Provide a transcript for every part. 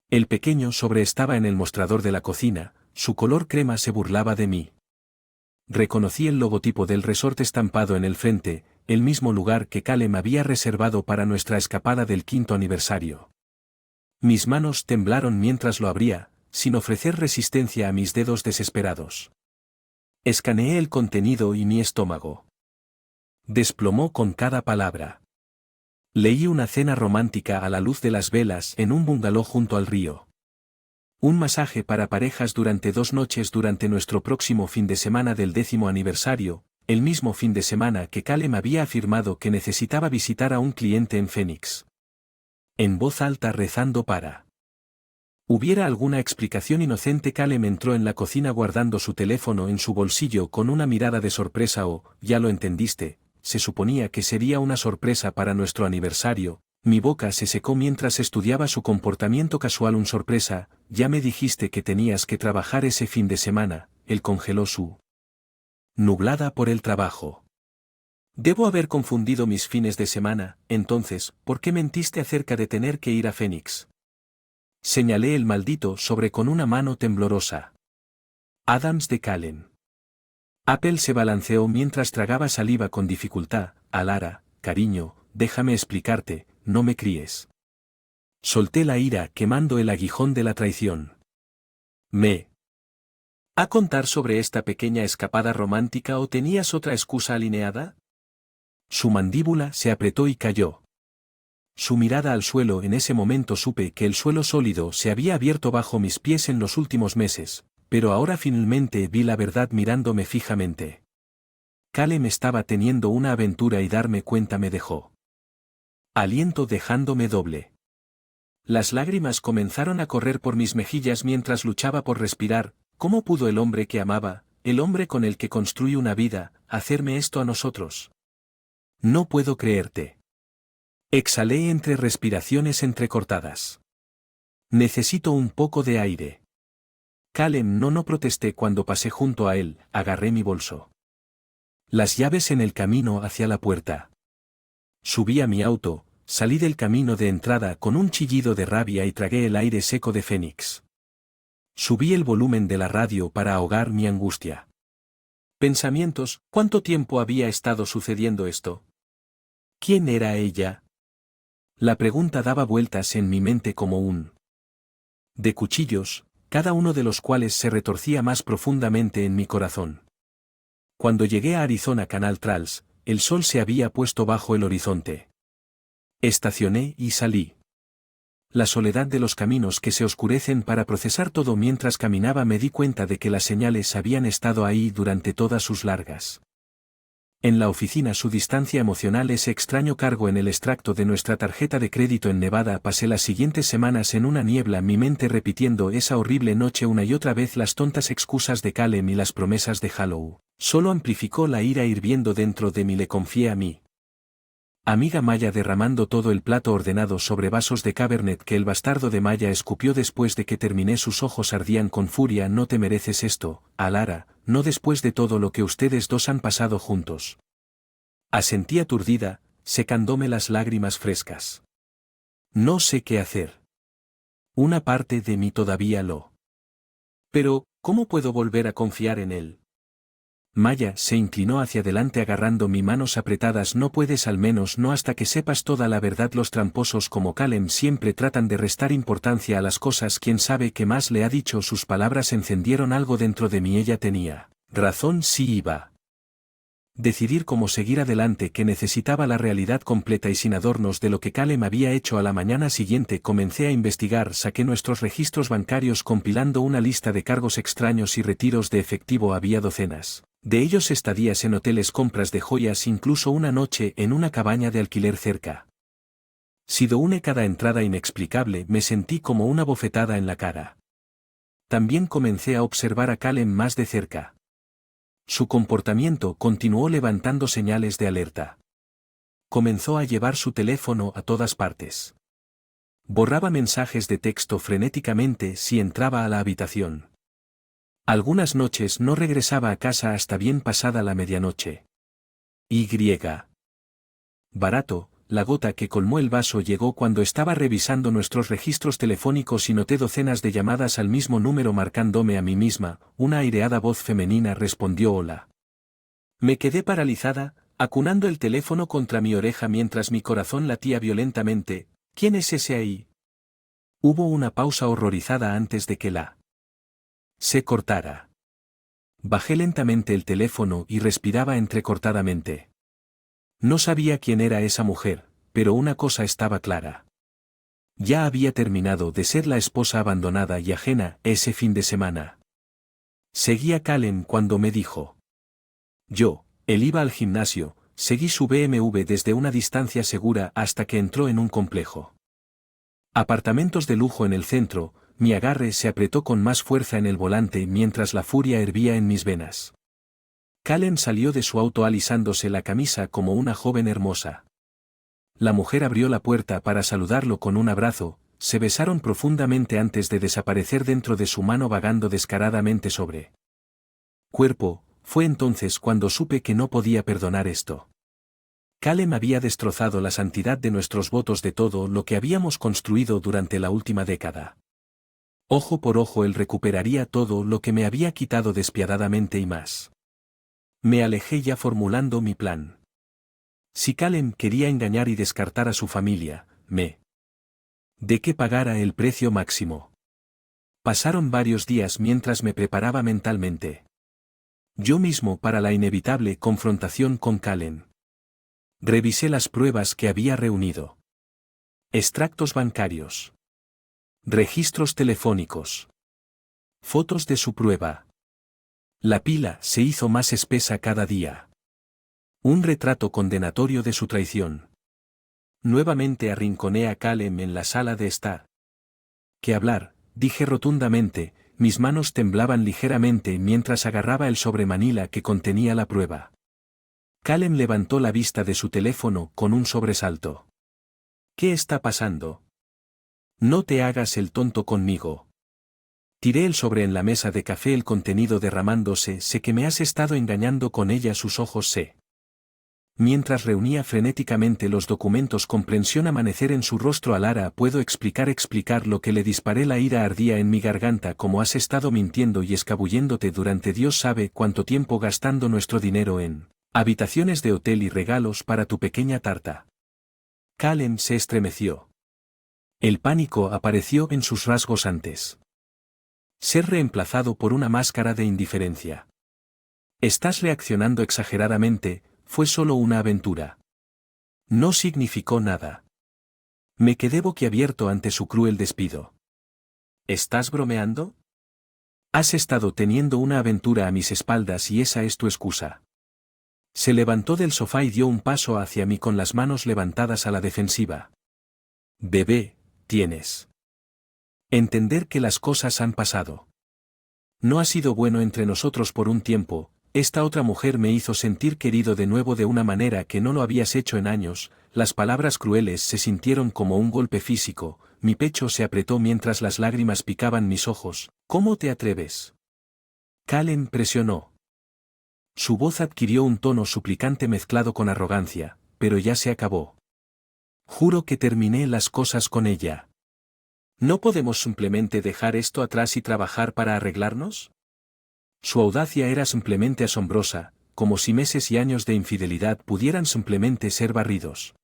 El pequeño sobre estaba en el mostrador de la cocina, su color crema se burlaba de mí. Reconocí el logotipo del resort estampado en el frente, el mismo lugar que Caleb había reservado para nuestra escapada del 5º aniversario. Mis manos temblaron mientras lo abría, sin ofrecer resistencia a mis dedos desesperados. Escaneé el contenido y mi estómago desplomó con cada palabra. Leí una cena romántica a la luz de las velas en un bungalow junto al río. Un masaje para parejas durante 2 noches durante nuestro próximo fin de semana del 10º aniversario, el mismo fin de semana que Caleb había afirmado que necesitaba visitar a un cliente en Phoenix. En voz alta rezando para hubiera alguna explicación inocente. Caleb entró en la cocina guardando su teléfono en su bolsillo con una mirada de sorpresa. Ya lo entendiste, se suponía que sería una sorpresa para nuestro aniversario. Mi boca se secó mientras estudiaba su comportamiento casual. Sorpresa, ya me dijiste que tenías que trabajar ese fin de semana. Él congeló su nublada por el trabajo. Debo haber confundido mis fines de semana. Entonces, ¿por qué mentiste acerca de tener que ir a Phoenix? Señalé el maldito sobre con una mano temblorosa. Adams de Caleb. Apple se balanceó mientras tragaba saliva con dificultad. Alara, cariño, déjame explicarte, no me críes. Solté la ira quemando el aguijón de la traición. ¿A contar sobre esta pequeña escapada romántica o tenías otra excusa alineada? Su mandíbula se apretó y cayó. Su mirada al suelo. En ese momento supe que el suelo sólido se había abierto bajo mis pies en los últimos meses, pero ahora finalmente vi la verdad mirándome fijamente. Caleb estaba teniendo una aventura y darme cuenta me dejó aliento dejándome doble. Las lágrimas comenzaron a correr por mis mejillas mientras luchaba por respirar. ¿Cómo pudo el hombre que amaba, el hombre con el que construí una vida, hacerme esto a nosotros? No puedo creerte. Exhalé entre respiraciones entrecortadas. Necesito un poco de aire. Caleb, no protesté cuando pasé junto a él. Agarré mi bolso. Las llaves en el camino hacia la puerta. Subí a mi auto, salí del camino de entrada con un chillido de rabia y tragué el aire seco de Phoenix. Subí el volumen de la radio para ahogar mi angustia. Pensamientos, ¿cuánto tiempo había estado sucediendo esto? ¿Quién era ella? La pregunta daba vueltas en mi mente como un de cuchillos, cada uno de los cuales se retorcía más profundamente en mi corazón. Cuando llegué a Arizona Canal Trails, el sol se había puesto bajo el horizonte. Estacioné y salí. La soledad de los caminos que se oscurecen para procesar todo. Mientras caminaba me di cuenta de que las señales habían estado ahí durante todas sus largas. En la oficina su distancia emocional. Ese extraño cargo en el extracto de nuestra tarjeta de crédito en Nevada. Pasé las siguientes semanas en una niebla, mi mente repitiendo esa horrible noche una y otra vez. Las tontas excusas de Caleb y las promesas de Halloween solo amplificó la ira hirviendo dentro de mí. Le confié a mi amiga Maya derramando todo el plato ordenado sobre vasos de Cabernet que el bastardo de Maya escupió después de que terminé. Sus ojos ardían con furia. No te mereces esto, Alara, no después de todo lo que ustedes dos han pasado juntos. Asentí aturdida, secándome las lágrimas frescas. No sé qué hacer. Una parte de mí todavía lo. Pero, ¿cómo puedo volver a confiar en él? Maya se inclinó hacia adelante agarrando mis manos apretadas. No puedes, al menos no hasta que sepas toda la verdad. Los tramposos como Caleb siempre tratan de restar importancia a las cosas. ¿Quién sabe qué más le ha dicho? Sus palabras encendieron algo dentro de mí. Ella tenía razón. Si iba decidir cómo seguir adelante, que necesitaba la realidad completa y sin adornos de lo que Caleb había hecho. A la mañana siguiente comencé a investigar. Saqué nuestros registros bancarios compilando una lista de cargos extraños y retiros de efectivo. Había docenas de ellos, estadías en hoteles, compras de joyas, incluso una noche en una cabaña de alquiler cerca. Sido une cada entrada inexplicable. Me sentí como una bofetada en la cara. También comencé a observar a Caleb más de cerca. Su comportamiento continuó levantando señales de alerta. Comenzó a llevar su teléfono a todas partes. Borraba mensajes de texto frenéticamente si entraba a la habitación. Algunas noches no regresaba a casa hasta bien pasada la medianoche. Barato, la gota que colmó el vaso llegó cuando estaba revisando nuestros registros telefónicos y noté docenas de llamadas al mismo número marcándome a mí misma. Una aireada voz femenina respondió hola. Me quedé paralizada, acunando el teléfono contra mi oreja mientras mi corazón latía violentamente. ¿Quién es ese ahí? Hubo una pausa horrorizada antes de que la se cortara. Bajé lentamente el teléfono y respiraba entrecortadamente. No sabía quién era esa mujer, pero una cosa estaba clara. Ya había terminado de ser la esposa abandonada y ajena ese fin de semana. Seguí a Kallen cuando me dijo. Él iba al gimnasio, seguí su BMW desde una distancia segura hasta que entró en un complejo. Apartamentos de lujo en el centro. Mi agarre se apretó con más fuerza en el volante mientras la furia hervía en mis venas. Kallen salió de su auto alisándose la camisa como una joven hermosa. La mujer abrió la puerta para saludarlo con un abrazo, se besaron profundamente antes de desaparecer dentro de su mano vagando descaradamente sobre cuerpo. Fue entonces cuando supe que no podía perdonar esto. Kallen había destrozado la santidad de nuestros votos, de todo lo que habíamos construido durante la última década. Ojo por ojo él recuperaría todo lo que me había quitado despiadadamente y más. Me alejé ya formulando mi plan. Si Kallen quería engañar y descartar a su familia, de que pagara el precio máximo. Pasaron varios días mientras me preparaba mentalmente. Yo mismo para la inevitable confrontación con Kallen. Revisé las pruebas que había reunido. Extractos bancarios. Registros telefónicos. Fotos de su prueba. La pila se hizo más espesa cada día. Un retrato condenatorio de su traición. Nuevamente arrinconé a Kallen en la sala de estar. ¿Qué hablar?, dije rotundamente, mis manos temblaban ligeramente mientras agarraba el sobremanila que contenía la prueba. Kallen levantó la vista de su teléfono con un sobresalto. ¿Qué está pasando? No te hagas el tonto conmigo. Tiré el sobre en la mesa de café, el contenido derramándose. Sé que me has estado engañando con ella. Sus ojos se. Mientras reunía frenéticamente los documentos, comprensión amanecer en su rostro. Alara, puedo explicar lo que le disparé. La ira ardía en mi garganta. Como has estado mintiendo y escabulléndote durante Dios sabe cuánto tiempo, gastando nuestro dinero en habitaciones de hotel y regalos para tu pequeña tarta. Kallen se estremeció. El pánico apareció en sus rasgos antes ser reemplazado por una máscara de indiferencia. Estás reaccionando exageradamente, fue solo una aventura. No significó nada. Me quedé boquiabierto ante su cruel despido. ¿Estás bromeando? Has estado teniendo una aventura a mis espaldas y esa es tu excusa. Se levantó del sofá y dio un paso hacia mí con las manos levantadas a la defensiva. Bebé, tienes entender que las cosas han pasado. No ha sido bueno entre nosotros por un tiempo. Esta otra mujer me hizo sentir querido de nuevo de una manera que no lo habías hecho en años. Las palabras crueles se sintieron como un golpe físico, mi pecho se apretó mientras las lágrimas picaban mis ojos. ¿Cómo te atreves? Kallen presionó. Su voz adquirió un tono suplicante mezclado con arrogancia, pero ya se acabó. Juro que terminé las cosas con ella. ¿No podemos simplemente dejar esto atrás y trabajar para arreglarnos? Su audacia era simplemente asombrosa, como si meses y años de infidelidad pudieran simplemente ser barridos.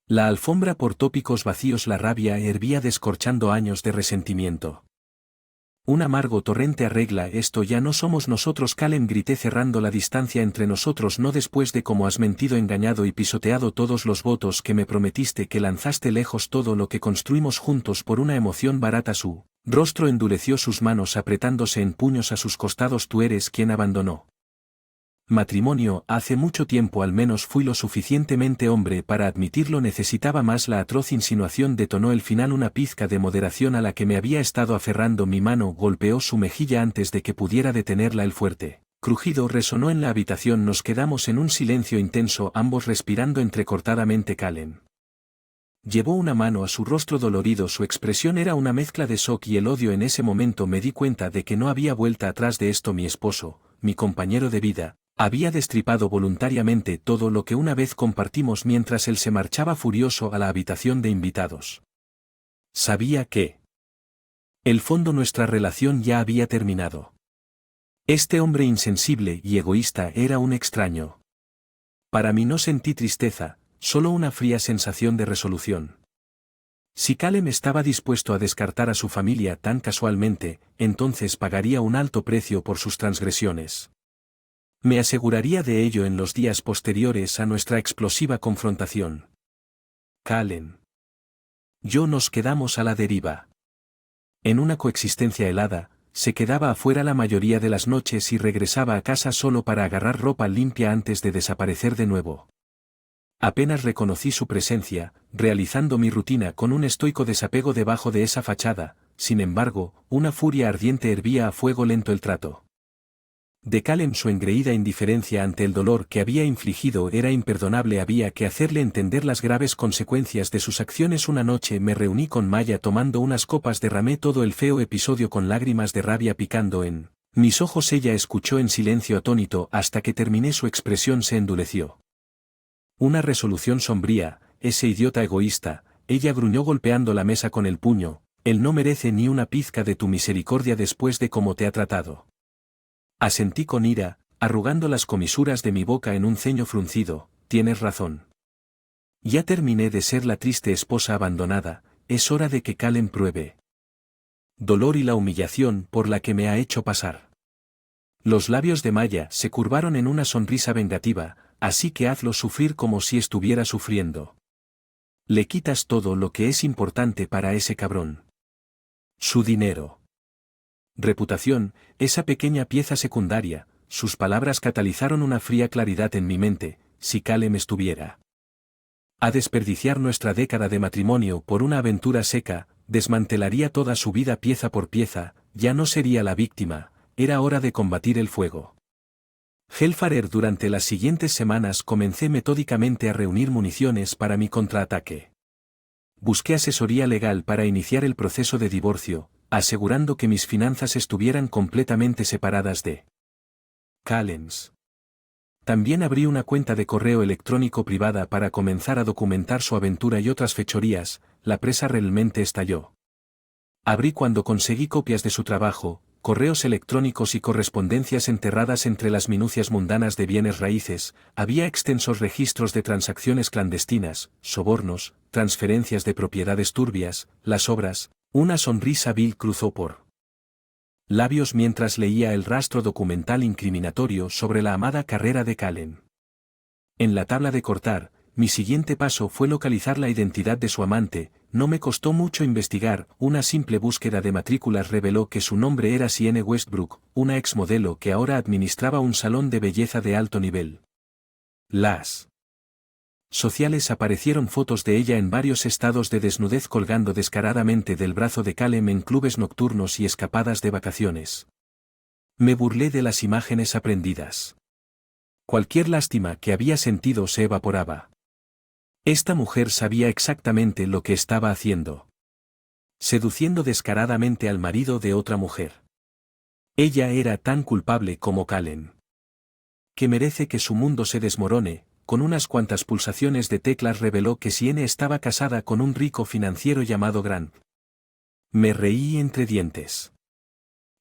La alfombra por tópicos vacíos. La rabia hervía descorchando años de resentimiento. Un amargo torrente arregla esto. Ya no somos nosotros, Kallen, grité cerrando la distancia entre nosotros. No después de cómo has mentido, engañado y pisoteado todos los votos que me prometiste, que lanzaste lejos todo lo que construimos juntos por una emoción barata. Su rostro endureció, sus manos apretándose en puños a sus costados. Tú eres quien abandonó matrimonio. Hace mucho tiempo al menos fui lo suficientemente hombre para admitirlo. Necesitaba más. La atroz insinuación detonó el final. Una pizca de moderación a la que me había estado aferrando. Mi mano golpeó su mejilla antes de que pudiera detenerla. El fuerte crujido resonó en la habitación. Nos quedamos en un silencio intenso, ambos respirando entrecortadamente. Kallen llevó una mano a su rostro dolorido. Su expresión era una mezcla de shock y el odio. En ese momento me di cuenta de que no había vuelta atrás de esto. Mi esposo, mi compañero de vida, Había destripado voluntariamente todo lo que una vez compartimos mientras él se marchaba furioso a la habitación de invitados. Sabía que, el fondo, nuestra relación ya había terminado. Este hombre insensible y egoísta era un extraño. Para mí no sentí tristeza, solo una fría sensación de resolución. Si Caleb estaba dispuesto a descartar a su familia tan casualmente, entonces pagaría un alto precio por sus transgresiones. Me aseguraría de ello en los días posteriores a nuestra explosiva confrontación. Caleb. Yo nos quedamos a la deriva. En una coexistencia helada, se quedaba afuera la mayoría de las noches y regresaba a casa solo para agarrar ropa limpia antes de desaparecer de nuevo. Apenas reconocí su presencia, realizando mi rutina con un estoico desapego debajo de esa fachada, sin embargo, una furia ardiente hervía a fuego lento el trato. De Caleb, su engreída indiferencia ante el dolor que había infligido era imperdonable. Había que hacerle entender las graves consecuencias de sus acciones. Una noche me reuní con Maya tomando unas copas. Derramé todo el feo episodio con lágrimas de rabia picando en mis ojos. Ella escuchó en silencio atónito hasta que terminé. Su expresión se endureció. Una resolución sombría, ese idiota egoísta, ella gruñó golpeando la mesa con el puño, él no merece ni una pizca de tu misericordia después de cómo te ha tratado. Asentí con ira, arrugando las comisuras de mi boca en un ceño fruncido. Tienes razón. Ya terminé de ser la triste esposa abandonada, es hora de que Caleb pruebe dolor y la humillación por la que me ha hecho pasar. Los labios de Maya se curvaron en una sonrisa vengativa, así que hazlo sufrir como si estuviera sufriendo. Le quitas todo lo que es importante para ese cabrón. Su dinero. Reputación, esa pequeña pieza secundaria. Sus palabras catalizaron una fría claridad en mi mente. Si Caleb estuviera a desperdiciar nuestra década de matrimonio por una aventura seca, desmantelaría toda su vida pieza por pieza. Ya no sería la víctima, era hora de combatir el fuego. Hellfire. Durante las siguientes semanas comencé metódicamente a reunir municiones para mi contraataque. Busqué asesoría legal para iniciar el proceso de divorcio, asegurando que mis finanzas estuvieran completamente separadas de Caleb's. También abrí una cuenta de correo electrónico privada para comenzar a documentar su aventura y otras fechorías. La presa realmente estalló. Abrí cuando conseguí copias de su trabajo, correos electrónicos y correspondencias enterradas entre las minucias mundanas de bienes raíces. Había extensos registros de transacciones clandestinas, sobornos, transferencias de propiedades turbias, las obras. Una sonrisa vil cruzó por labios mientras leía el rastro documental incriminatorio sobre la amada carrera de Caleb. En la tabla de cortar, mi siguiente paso fue localizar la identidad de su amante. No me costó mucho investigar. Una simple búsqueda de matrículas reveló que su nombre era Sienne Westbrook, una exmodelo que ahora administraba un salón de belleza de alto nivel. Las sociales aparecieron fotos de ella en varios estados de desnudez colgando descaradamente del brazo de Caleb en clubes nocturnos y escapadas de vacaciones. Me burlé de las imágenes aprendidas. Cualquier lástima que había sentido se evaporaba. Esta mujer sabía exactamente lo que estaba haciendo. Seduciendo descaradamente al marido de otra mujer. Ella era tan culpable como Caleb. Que merece que su mundo se desmorone. Con unas cuantas pulsaciones de teclas reveló que Sienne estaba casada con un rico financiero llamado Grant. Me reí entre dientes.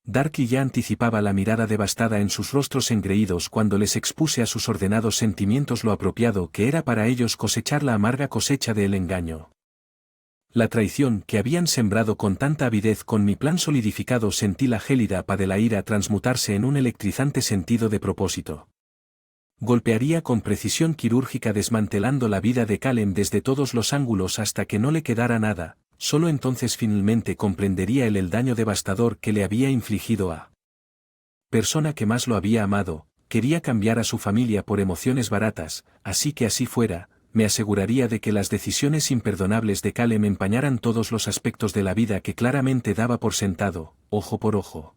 Darky ya anticipaba la mirada devastada en sus rostros engreídos cuando les expuse a sus ordenados sentimientos lo apropiado que era para ellos cosechar la amarga cosecha del engaño. La traición que habían sembrado con tanta avidez con mi plan solidificado. Sentí la gélida paz de la ira transmutarse en un electrizante sentido de propósito. Golpearía con precisión quirúrgica desmantelando la vida de Caleb desde todos los ángulos hasta que no le quedara nada. Solo entonces finalmente comprendería el daño devastador que le había infligido a persona que más lo había amado. Quería cambiar a su familia por emociones baratas, así que así fuera, me aseguraría de que las decisiones imperdonables de Caleb empañaran todos los aspectos de la vida que claramente daba por sentado, ojo por ojo.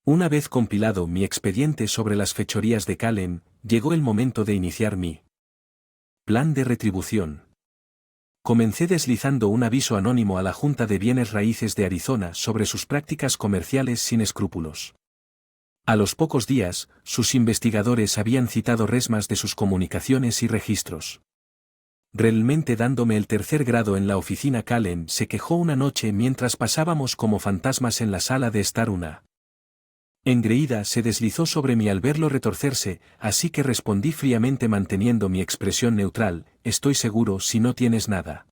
Una vez compilado mi expediente sobre las fechorías de Caleb, llegó el momento de iniciar mi plan de retribución. Comencé deslizando un aviso anónimo a la Junta de Bienes Raíces de Arizona sobre sus prácticas comerciales sin escrúpulos. A los pocos días, sus investigadores habían citado resmas de sus comunicaciones y registros. Realmente dándome el tercer grado en la oficina. Kalem se quejó una noche mientras pasábamos como fantasmas en la sala de estar. Una engreída se deslizó sobre mí al verlo retorcerse, así que respondí fríamente manteniendo mi expresión neutral: estoy seguro si no tienes nada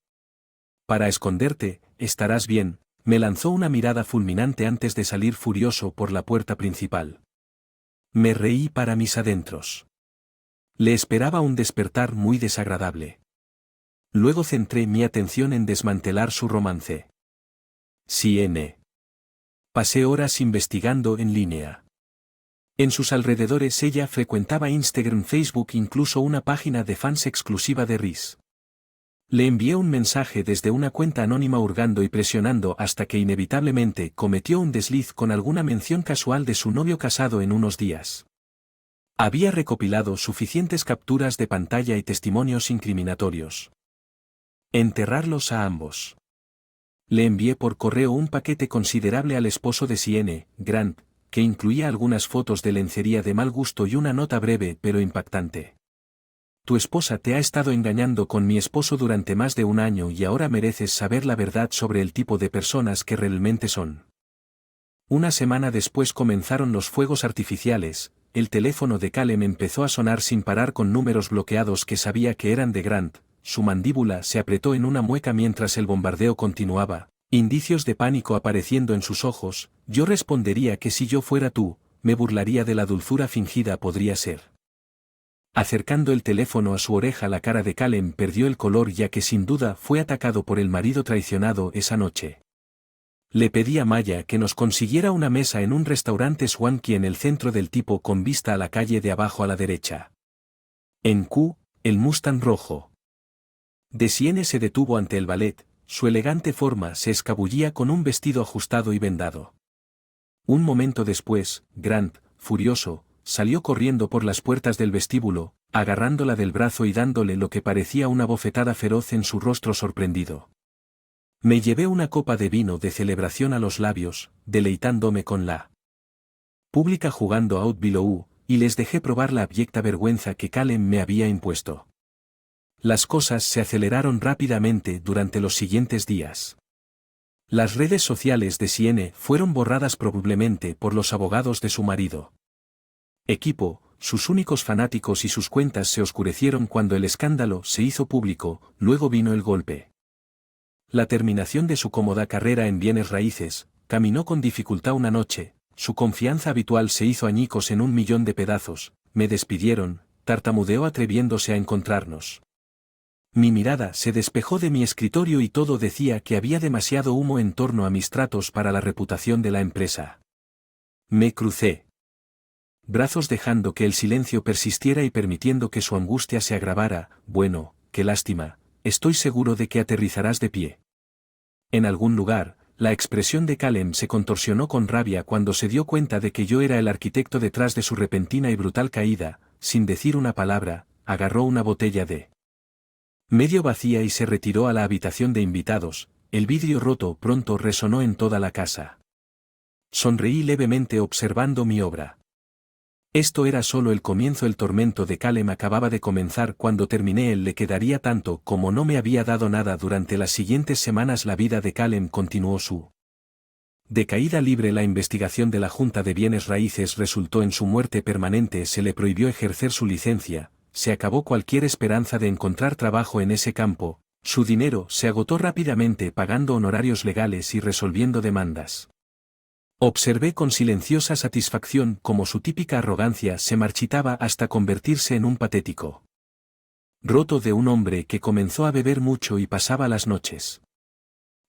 para esconderte, estarás bien. Me lanzó una mirada fulminante antes de salir furioso por la puerta principal. Me reí para mis adentros. Le esperaba un despertar muy desagradable. Luego centré mi atención en desmantelar su romance. Siene. Pasé horas investigando en línea. En sus alrededores ella frecuentaba Instagram, Facebook, incluso una página de fans exclusiva de Riz. Le envié un mensaje desde una cuenta anónima hurgando y presionando hasta que inevitablemente cometió un desliz con alguna mención casual de su novio casado en unos días. Había recopilado suficientes capturas de pantalla y testimonios incriminatorios. Enterrarlos a ambos. Le envié por correo un paquete considerable al esposo de Siene, Grant, que incluía algunas fotos de lencería de mal gusto y una nota breve pero impactante. Tu esposa te ha estado engañando con mi esposo durante más de un año y ahora mereces saber la verdad sobre el tipo de personas que realmente son. Una semana después comenzaron los fuegos artificiales. El teléfono de Kalem empezó a sonar sin parar con números bloqueados que sabía que eran de Grant. Su mandíbula se apretó en una mueca mientras el bombardeo continuaba, indicios de pánico apareciendo en sus ojos. Yo respondería que si yo fuera tú, me burlaría de la dulzura fingida. Podría ser. Acercando el teléfono a su oreja, la cara de Kalem perdió el color ya que sin duda fue atacado por el marido traicionado esa noche. Le pedí a Maya que nos consiguiera una mesa en un restaurante swanky en el centro del tipo con vista a la calle de abajo a la derecha. En Q, el Mustang rojo de Siene se detuvo ante el ballet. Su elegante forma se escabullía con un vestido ajustado y vendado. Un momento después, Grant, furioso, salió corriendo por las puertas del vestíbulo, agarrándola del brazo y dándole lo que parecía una bofetada feroz en su rostro sorprendido. Me llevé una copa de vino de celebración a los labios, deleitándome con la pública jugando Out Below, y les dejé probar la abyecta vergüenza que Kalem me había impuesto. Las cosas se aceleraron rápidamente durante los siguientes días. Las redes sociales de Siene fueron borradas probablemente por los abogados de su marido. Equipo, sus únicos fanáticos, y sus cuentas se oscurecieron cuando el escándalo se hizo público. Luego vino el golpe. La terminación de su cómoda carrera en bienes raíces. Caminó con dificultad una noche, su confianza habitual se hizo añicos en 1.000.000 de pedazos. Me despidieron, tartamudeó atreviéndose a encontrarnos. Mi mirada se despejó de mi escritorio y todo decía que había demasiado humo en torno a mis tratos para la reputación de la empresa. Me crucé brazos dejando que el silencio persistiera y permitiendo que su angustia se agravara. Bueno, qué lástima, estoy seguro de que aterrizarás de pie. En algún lugar, la expresión de Kalem se contorsionó con rabia cuando se dio cuenta de que yo era el arquitecto detrás de su repentina y brutal caída. Sin decir una palabra, agarró una botella de medio vacía y se retiró a la habitación de invitados. El vidrio roto pronto resonó en toda la casa. Sonreí levemente observando mi obra. Esto era solo el comienzo. El tormento de Kalem acababa de comenzar. Cuando terminé él le quedaría tanto como no me había dado nada. Durante las siguientes semanas la vida de Kalem continuó su decaída libre. La investigación de la Junta de Bienes Raíces resultó en su muerte permanente. Se le prohibió ejercer su licencia, se acabó cualquier esperanza de encontrar trabajo en ese campo, su dinero se agotó rápidamente pagando honorarios legales y resolviendo demandas. Observé con silenciosa satisfacción cómo su típica arrogancia se marchitaba hasta convertirse en un patético roto de un hombre que comenzó a beber mucho y pasaba las noches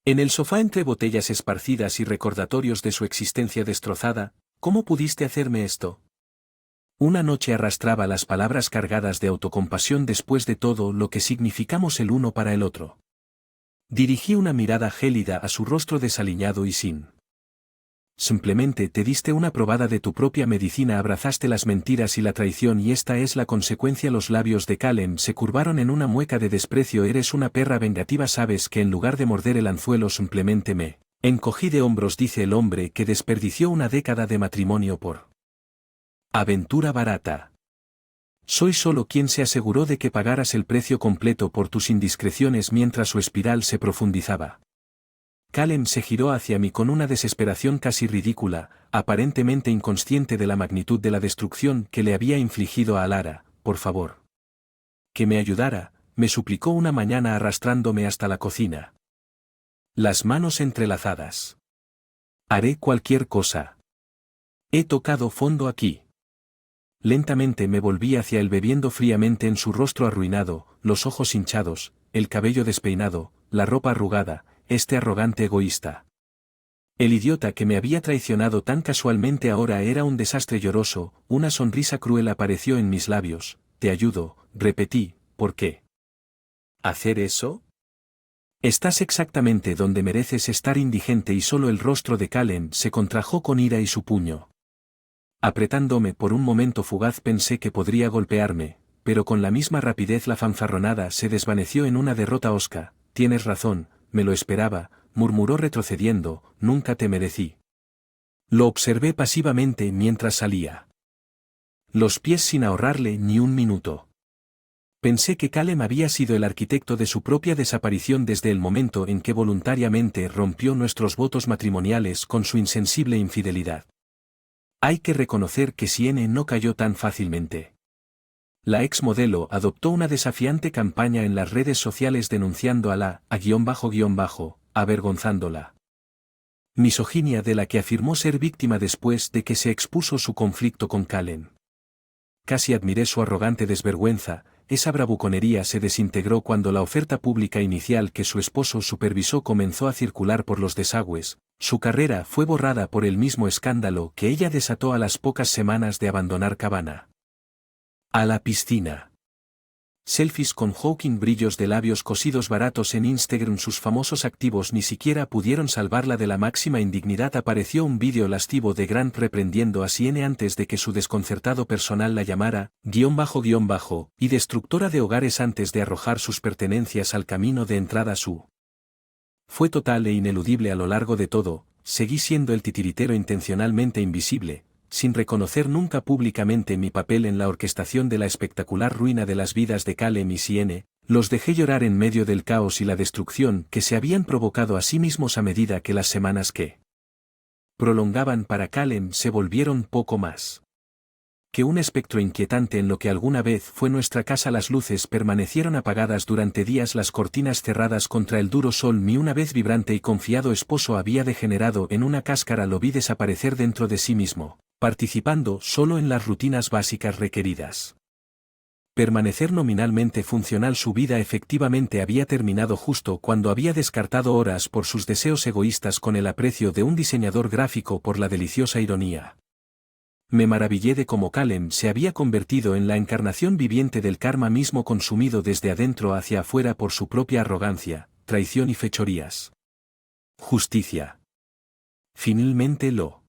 en el sofá entre botellas esparcidas y recordatorios de su existencia destrozada. ¿Cómo pudiste hacerme esto? Una noche arrastraba las palabras cargadas de autocompasión después de todo lo que significamos el uno para el otro. Dirigí una mirada gélida a su rostro desaliñado y simplemente te diste una probada de tu propia medicina. Abrazaste las mentiras y la traición y esta es la consecuencia. Los labios de Kalem se curvaron en una mueca de desprecio. Eres una perra vengativa. Sabes que en lugar de morder el anzuelo simplemente me encogí de hombros. Dice el hombre que desperdició una década de matrimonio por Aventura barata. Soy solo quien se aseguró de que pagaras el precio completo por tus indiscreciones mientras su espiral se profundizaba. Kalem se giró hacia mí con una desesperación casi ridícula, aparentemente inconsciente de la magnitud de la destrucción que le había infligido a Lara. Por favor. Que me ayudara, me suplicó una mañana arrastrándome hasta la cocina. Las manos entrelazadas. Haré cualquier cosa. He tocado fondo aquí. Lentamente me volví hacia él bebiendo fríamente en su rostro arruinado, los ojos hinchados, el cabello despeinado, la ropa arrugada, este arrogante egoísta. El idiota que me había traicionado tan casualmente ahora era un desastre lloroso, una sonrisa cruel apareció en mis labios. Te ayudo, repetí, ¿por qué? ¿Hacer eso? Estás exactamente donde mereces estar indigente y solo el rostro de Kalem se contrajo con ira y su puño. Apretándome por un momento fugaz pensé que podría golpearme, pero con la misma rapidez la fanfarronada se desvaneció en una derrota hosca. Tienes razón, me lo esperaba, murmuró retrocediendo, nunca te merecí. Lo observé pasivamente mientras salía. Los pies sin ahorrarle ni un minuto. Pensé que Kalem había sido el arquitecto de su propia desaparición desde el momento en que voluntariamente rompió nuestros votos matrimoniales con su insensible infidelidad. Hay que reconocer que Siene no cayó tan fácilmente. La exmodelo adoptó una desafiante campaña en las redes sociales denunciando a la avergonzándola. Misoginia de la que afirmó ser víctima después de que se expuso su conflicto con Kalem. Casi admiré su arrogante desvergüenza, esa bravuconería se desintegró cuando la oferta pública inicial que su esposo supervisó comenzó a circular por los desagües. Su carrera fue borrada por el mismo escándalo que ella desató a las pocas semanas de abandonar Cabana. A la piscina. Selfies con Hawking, brillos de labios cosidos baratos en Instagram. Sus famosos activos ni siquiera pudieron salvarla de la máxima indignidad. Apareció un vídeo lascivo de Grant reprendiendo a Siene antes de que su desconcertado personal la llamara, y destructora de hogares antes de arrojar sus pertenencias al camino de entrada. Fue total e ineludible a lo largo de todo. Seguí siendo el titiritero intencionalmente invisible, sin reconocer nunca públicamente mi papel en la orquestación de la espectacular ruina de las vidas de Kalem y Siene. Los dejé llorar en medio del caos y la destrucción que se habían provocado a sí mismos a medida que las semanas que prolongaban para Kalem se volvieron poco más que un espectro inquietante en lo que alguna vez fue nuestra casa. Las luces permanecieron apagadas durante días, las cortinas cerradas contra el duro sol. Mi una vez vibrante y confiado esposo había degenerado en una cáscara. Lo vi desaparecer dentro de sí mismo, participando solo en las rutinas básicas requeridas. Permanecer nominalmente funcional. Su vida efectivamente había terminado justo cuando había descartado horas por sus deseos egoístas con el aprecio de un diseñador gráfico por la deliciosa ironía. Me maravillé de cómo Kalem se había convertido en la encarnación viviente del karma mismo, consumido desde adentro hacia afuera por su propia arrogancia, traición y fechorías. Justicia. Finalmente lo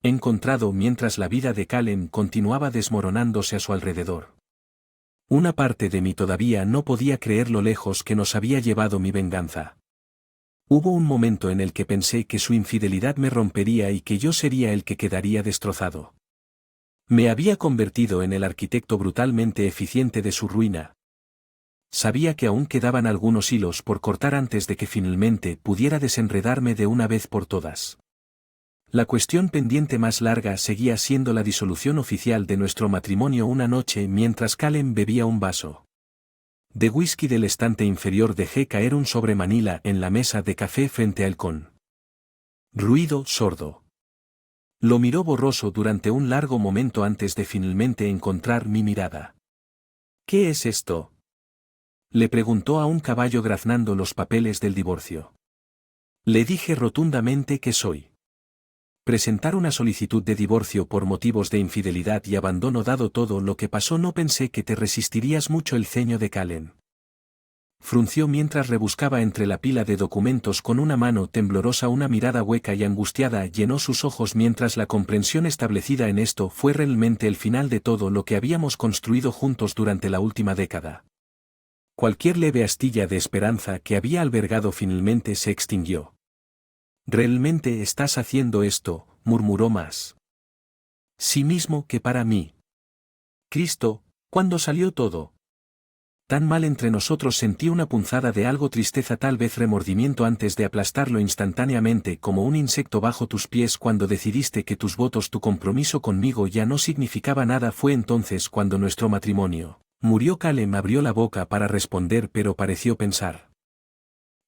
he encontrado mientras la vida de Kalem continuaba desmoronándose a su alrededor. Una parte de mí todavía no podía creer lo lejos que nos había llevado mi venganza. Hubo un momento en el que pensé que su infidelidad me rompería y que yo sería el que quedaría destrozado. Me había convertido en el arquitecto brutalmente eficiente de su ruina. Sabía que aún quedaban algunos hilos por cortar antes de que finalmente pudiera desenredarme de una vez por todas. La cuestión pendiente más larga seguía siendo la disolución oficial de nuestro matrimonio. Una noche, mientras Kalem bebía un vaso de whisky del estante inferior, dejé caer un sobre Manila en la mesa de café frente a él con ruido sordo. Lo miró borroso durante un largo momento antes de finalmente encontrar mi mirada. ¿Qué es esto?, le preguntó a un caballo graznando los papeles del divorcio. Le dije rotundamente que soy presentar una solicitud de divorcio por motivos de infidelidad y abandono. Dado todo lo que pasó, no pensé que te resistirías mucho. El ceño de Kalem frunció mientras rebuscaba entre la pila de documentos con una mano temblorosa. Una mirada hueca y angustiada llenó sus ojos mientras la comprensión establecida en esto fue realmente el final de todo lo que habíamos construido juntos durante la última década. Cualquier leve astilla de esperanza que había albergado finalmente se extinguió. «¿Realmente estás haciendo esto?», murmuró más Sí mismo que para mí. Cristo, ¿cuándo salió todo? Tan mal entre nosotros sentí una punzada de algo tristeza, tal vez remordimiento antes de aplastarlo instantáneamente como un insecto bajo tus pies cuando decidiste que tus votos, tu compromiso conmigo ya no significaba nada. Fue entonces cuando nuestro matrimonio murió. Caleb abrió la boca para responder, pero pareció pensar.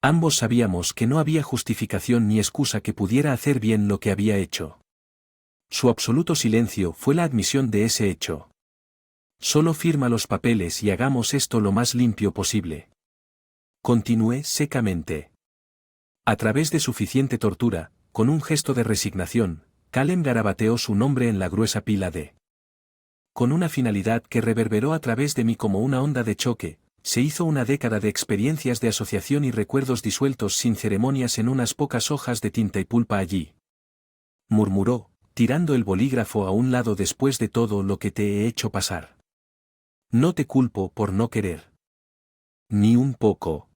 Ambos sabíamos que no había justificación ni excusa que pudiera hacer bien lo que había hecho. Su absoluto silencio fue la admisión de ese hecho. Solo firma los papeles y hagamos esto lo más limpio posible. Continué secamente. A través de suficiente tortura, con un gesto de resignación, Caleb garabateó su nombre en la gruesa pila de. Con una finalidad que reverberó a través de mí como una onda de choque, se hizo una década de experiencias de asociación y recuerdos disueltos sin ceremonias en unas pocas hojas de tinta y pulpa allí. Murmuró, tirando el bolígrafo a un lado. Después de todo lo que te he hecho pasar. No te culpo por no querer. Ni un poco.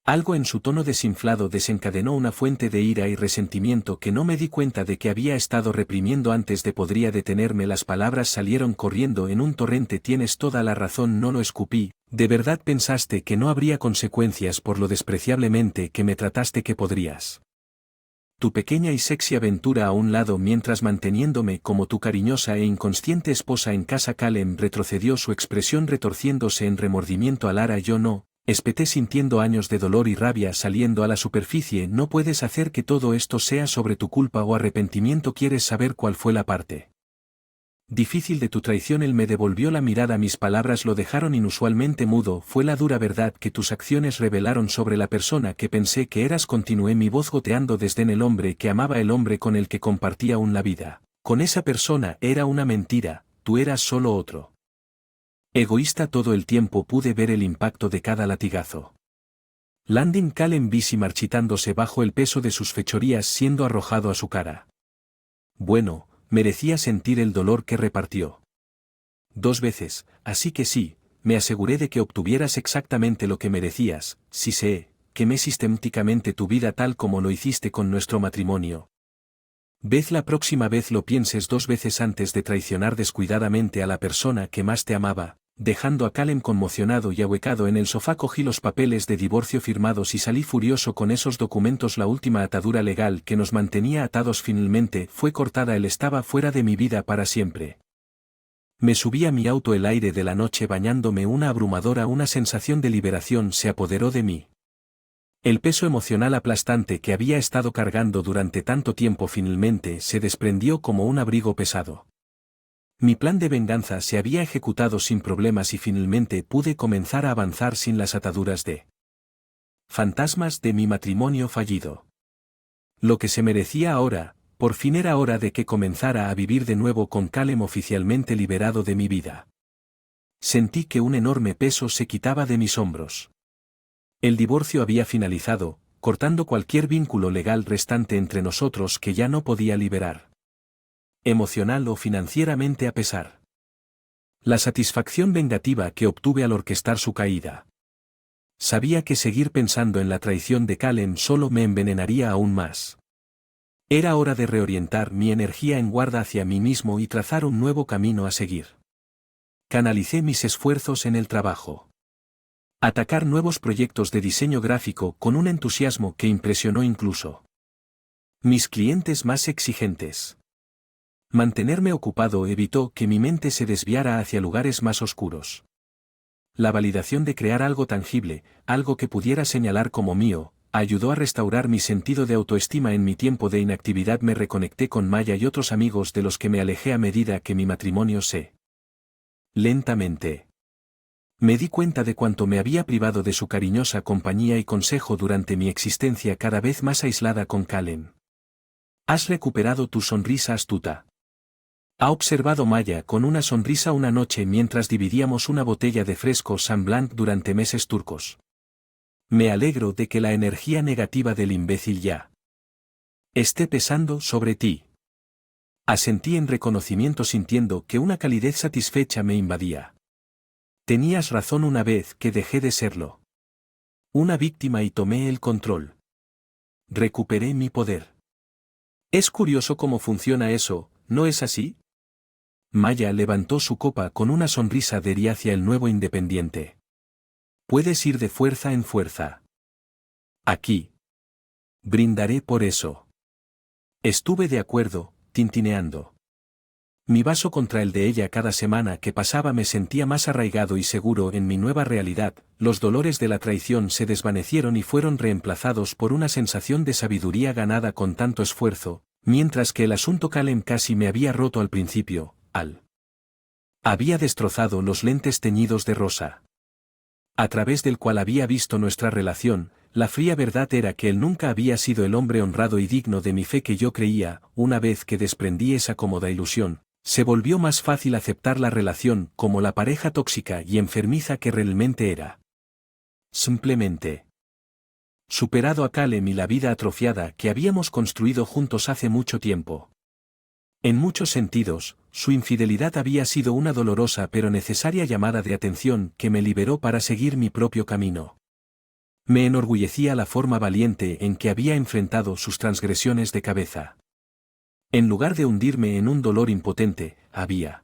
Algo en su tono desinflado desencadenó una fuente de ira y resentimiento que no me di cuenta de que había estado reprimiendo antes de podría detenerme. Las palabras salieron corriendo en un torrente. Tienes toda la razón, no lo escupí. ¿De verdad pensaste que no habría consecuencias por lo despreciablemente que me trataste? Que podrías. Tu pequeña y sexy aventura a un lado mientras manteniéndome como tu cariñosa e inconsciente esposa en casa. Caleb retrocedió, su expresión retorciéndose en remordimiento. Lara, yo no, espeté sintiendo años de dolor y rabia saliendo a la superficie. No puedes hacer que todo esto sea sobre tu culpa o arrepentimiento. ¿Quieres saber cuál fue la parte difícil de tu traición? Él me devolvió la mirada. Mis palabras lo dejaron inusualmente mudo. Fue la dura verdad que tus acciones revelaron sobre la persona que pensé que eras. Continué, mi voz goteando desdén. El hombre que amaba, el hombre con el que compartía aún la vida, con esa persona era una mentira. Tú eras solo otro egoísta. Todo el tiempo pude ver el impacto de cada latigazo. Landing. Caleb Bisi marchitándose bajo el peso de sus fechorías siendo arrojado a su cara. Bueno, merecía sentir el dolor que repartió 2 veces, así que sí, me aseguré de que obtuvieras exactamente lo que merecías. Sí sé, quemé sistemáticamente tu vida tal como lo hiciste con nuestro matrimonio. Vez la próxima vez lo pienses 2 veces antes de traicionar descuidadamente a la persona que más te amaba. Dejando a Caleb conmocionado y ahuecado en el sofá, cogí los papeles de divorcio firmados y salí furioso con esos documentos. La última atadura legal que nos mantenía atados finalmente fue cortada. Él estaba fuera de mi vida para siempre. Me subí a mi auto. El aire de la noche bañándome, una sensación de liberación se apoderó de mí. El peso emocional aplastante que había estado cargando durante tanto tiempo finalmente se desprendió como un abrigo pesado. Mi plan de venganza se había ejecutado sin problemas y finalmente pude comenzar a avanzar sin las ataduras de fantasmas de mi matrimonio fallido. Lo que se merecía ahora, por fin era hora de que comenzara a vivir de nuevo con Caleb oficialmente liberado de mi vida. Sentí que un enorme peso se quitaba de mis hombros. El divorcio había finalizado, cortando cualquier vínculo legal restante entre nosotros que ya no podía liberar. Emocional o financieramente, a pesar. La satisfacción vengativa que obtuve al orquestar su caída. Sabía que seguir pensando en la traición de Caleb solo me envenenaría aún más. Era hora de reorientar mi energía en guarda hacia mí mismo y trazar un nuevo camino a seguir. Canalicé mis esfuerzos en el trabajo. Atacar nuevos proyectos de diseño gráfico con un entusiasmo que impresionó incluso mis clientes más exigentes. Mantenerme ocupado evitó que mi mente se desviara hacia lugares más oscuros. La validación de crear algo tangible, algo que pudiera señalar como mío, ayudó a restaurar mi sentido de autoestima. En mi tiempo de inactividad me reconecté con Maya y otros amigos de los que me alejé a medida que mi matrimonio se lentamente. Me di cuenta de cuánto me había privado de su cariñosa compañía y consejo durante mi existencia cada vez más aislada con Caleb. Has recuperado tu sonrisa astuta. Ha observado Maya con una sonrisa una noche mientras dividíamos una botella de fresco Saint Blanc durante meses turcos. Me alegro de que la energía negativa del imbécil ya esté pesando sobre ti. Asentí en reconocimiento sintiendo que una calidez satisfecha me invadía. Tenías razón una vez que dejé de serlo. Una víctima y tomé el control. Recuperé mi poder. Es curioso cómo funciona eso, ¿no es así? Maya levantó su copa con una sonrisa de ira hacia el nuevo independiente. Puedes ir de fuerza en fuerza. Aquí. Brindaré por eso. Estuve de acuerdo, tintineando. Mi vaso contra el de ella cada semana que pasaba me sentía más arraigado y seguro en mi nueva realidad, los dolores de la traición se desvanecieron y fueron reemplazados por una sensación de sabiduría ganada con tanto esfuerzo, mientras que el asunto Calem casi me había roto al principio, había destrozado los lentes teñidos de rosa, a través del cual había visto nuestra relación. La fría verdad era que él nunca había sido el hombre honrado y digno de mi fe que yo creía. Una vez que desprendí esa cómoda ilusión, se volvió más fácil aceptar la relación como la pareja tóxica y enfermiza que realmente era. Simplemente. Superado a Calem y la vida atrofiada que habíamos construido juntos hace mucho tiempo. En muchos sentidos, su infidelidad había sido una dolorosa pero necesaria llamada de atención que me liberó para seguir mi propio camino. Me enorgullecía la forma valiente en que había enfrentado sus transgresiones de cabeza. En lugar de hundirme en un dolor impotente, había.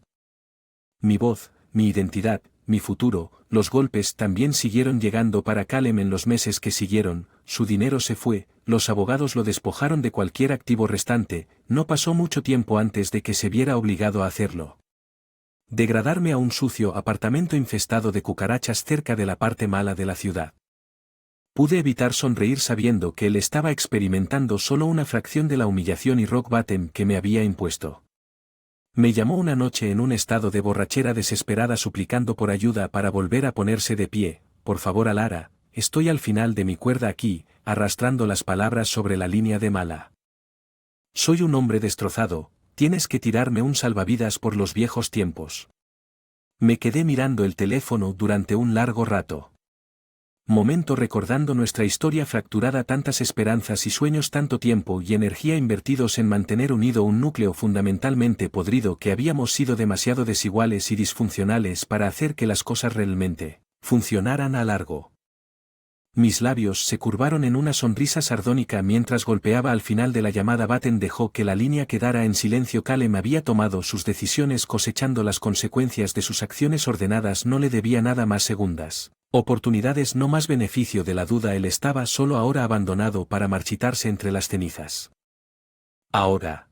Mi voz, mi identidad, mi futuro, los golpes también siguieron llegando para Calem en los meses que siguieron, su dinero se fue, los abogados lo despojaron de cualquier activo restante, no pasó mucho tiempo antes de que se viera obligado a hacerlo. Degradarme a un sucio apartamento infestado de cucarachas cerca de la parte mala de la ciudad. Pude evitar sonreír sabiendo que él estaba experimentando solo una fracción de la humillación y rock bottom que me había impuesto. Me llamó una noche en un estado de borrachera desesperada suplicando por ayuda para volver a ponerse de pie. Por favor, Alara, estoy al final de mi cuerda aquí, arrastrando las palabras sobre la línea de mala. Soy un hombre destrozado, tienes que tirarme un salvavidas por los viejos tiempos. Me quedé mirando el teléfono durante un largo rato. Momento recordando nuestra historia fracturada, tantas esperanzas y sueños, tanto tiempo y energía invertidos en mantener unido un núcleo fundamentalmente podrido que habíamos sido demasiado desiguales y disfuncionales para hacer que las cosas realmente funcionaran a largo. Mis labios se curvaron en una sonrisa sardónica mientras golpeaba al final de la llamada. Batten dejó que la línea quedara en silencio. Calem había tomado sus decisiones cosechando las consecuencias de sus acciones ordenadas, no le debía nada más. Segundas oportunidades, no más beneficio de la duda. Él estaba solo ahora, abandonado para marchitarse entre las cenizas. Ahora.